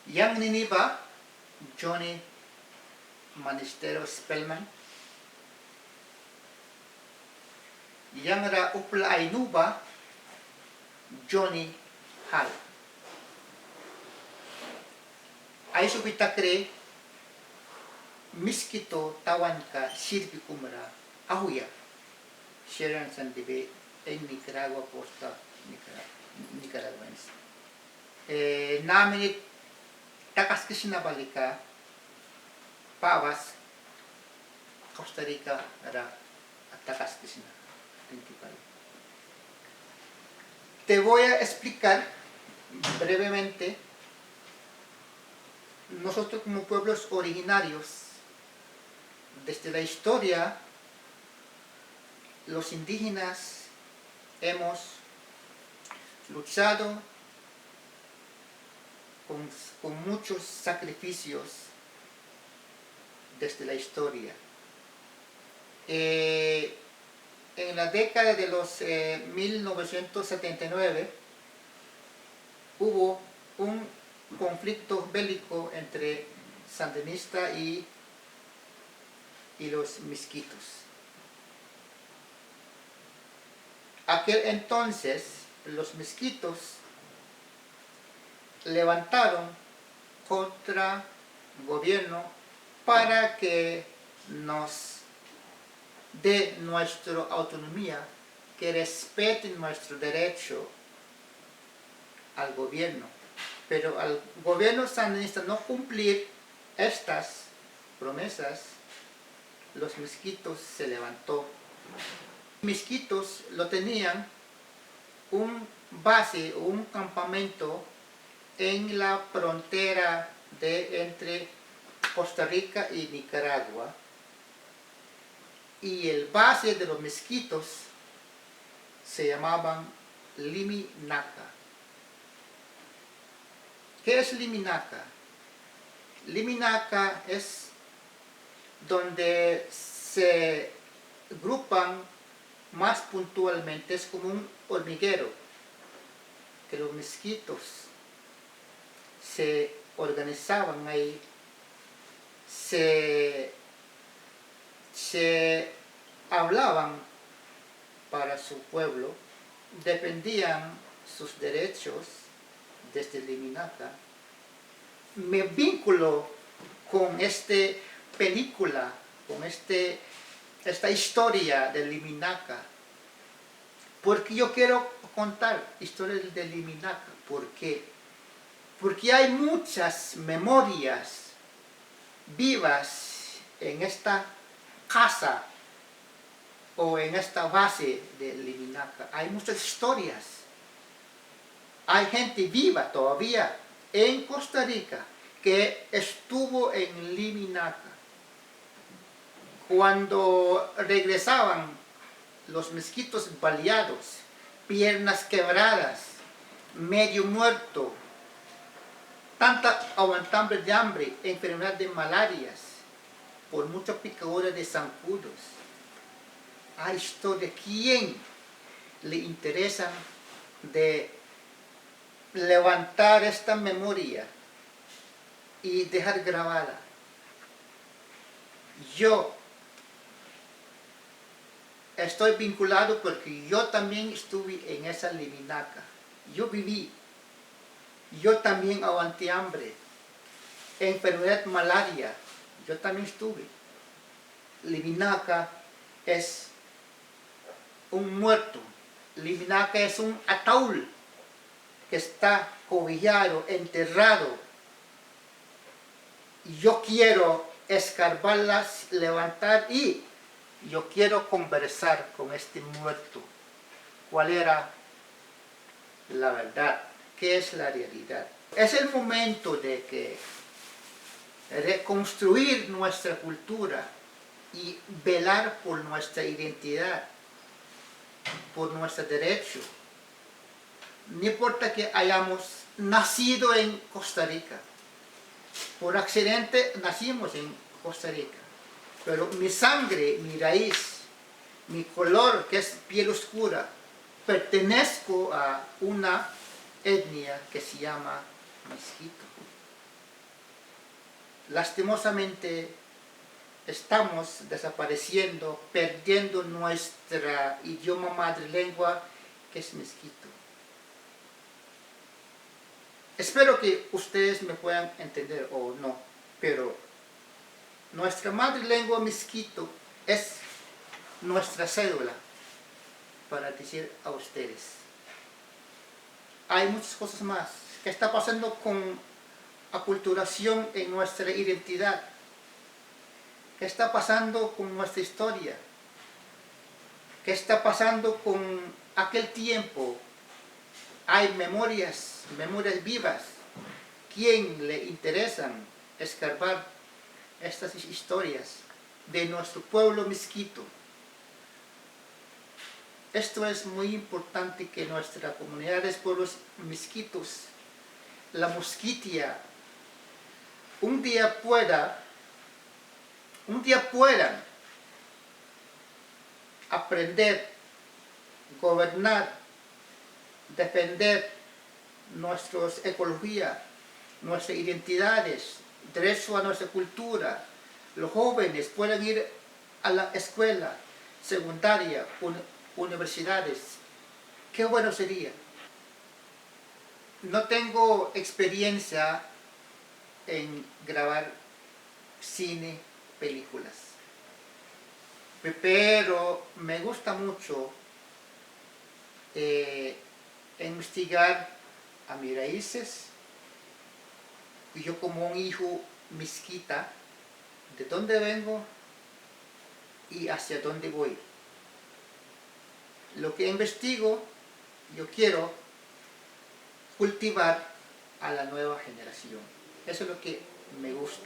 Yang niniba Johnny Manistero Spellman. Yang ra upla ainuba Johnny Hall. Ay subitakre miskito tawan ka sirpi kumara ahuya. Sharon Sandibe en Nicaragua, Costa Nicaraguense. Naminit takas kisinabalika Pavas Costa Rica era takas kisina principal. Te voy a explicar brevemente. Nosotros como pueblos originarios, desde la historia, los indígenas hemos luchado con muchos sacrificios desde la historia. En la década de los 1979 hubo un conflicto bélico entre sandinistas y los misquitos. Aquel entonces los misquitos levantaron contra el gobierno para que nos dé nuestra autonomía, que respeten nuestro derecho al gobierno. Pero al gobierno sandinista no cumplir estas promesas, los misquitos se levantó. Misquitos lo tenían un base, un campamento en la frontera entre Costa Rica y Nicaragua, y el base de los misquitos se llamaban Liminaca. ¿Qué es Liminaca? Liminaca es donde se agrupan más puntualmente, es como un hormiguero, que los misquitos se organizaban ahí, se hablaban para su pueblo, defendían sus derechos desde Liminaca. Me vinculo con esta película, con esta historia de Liminaca, porque yo quiero contar historia de Liminaca. ¿Por qué? Porque hay muchas memorias vivas en esta casa o en esta base de Liminaca. Hay muchas historias. Hay gente viva todavía en Costa Rica que estuvo en Liminaca. Cuando regresaban los misquitos baleados, piernas quebradas, medio muerto, tanta aguantambre de hambre, enfermedad de malarias, por mucha picadura de zancudos. Hay historia. ¿Quién le interesa de levantar esta memoria y dejar grabada? Yo estoy vinculado porque yo también estuve en esa Liminaca. Yo viví. Yo también aguanté hambre. Enfermedad malaria. Yo también estuve. Liminaca es un muerto. Liminaca es un ataúd que está cobijado, enterrado. Yo quiero escarbarlas, levantar, y yo quiero conversar con este muerto. ¿Cuál era la verdad? ¿Qué es la realidad? Es el momento de que reconstruir nuestra cultura y velar por nuestra identidad, por nuestro derecho. No importa que hayamos nacido en Costa Rica. Por accidente nacimos en Costa Rica. Pero mi sangre, mi raíz, mi color, que es piel oscura, pertenezco a una etnia que se llama misquito. lastimosamente estamos desapareciendo, perdiendo nuestra idioma madre lengua, que es misquito. Espero que ustedes me puedan entender o no, pero nuestra madre lengua misquito es nuestra cédula para decir a ustedes. Hay muchas cosas más. ¿Qué está pasando con aculturación en nuestra identidad? ¿Qué está pasando con nuestra historia? ¿Qué está pasando con aquel tiempo? Hay memorias vivas. ¿Quién le interesan escarbar estas historias de nuestro pueblo misquito? Esto es muy importante que nuestra comunidad de pueblos misquitos, la Mosquitia, un día puedan aprender, gobernar, defender nuestra ecología, nuestras identidades, derecho a nuestra cultura. Los jóvenes pueden ir a la escuela secundaria, universidades. Qué bueno sería. No tengo experiencia en grabar cine, películas, pero me gusta mucho investigar a mis raíces. Y yo, como un hijo misquita, de dónde vengo y hacia dónde voy. Lo que investigo, yo quiero cultivar a la nueva generación. Eso es lo que me gusta.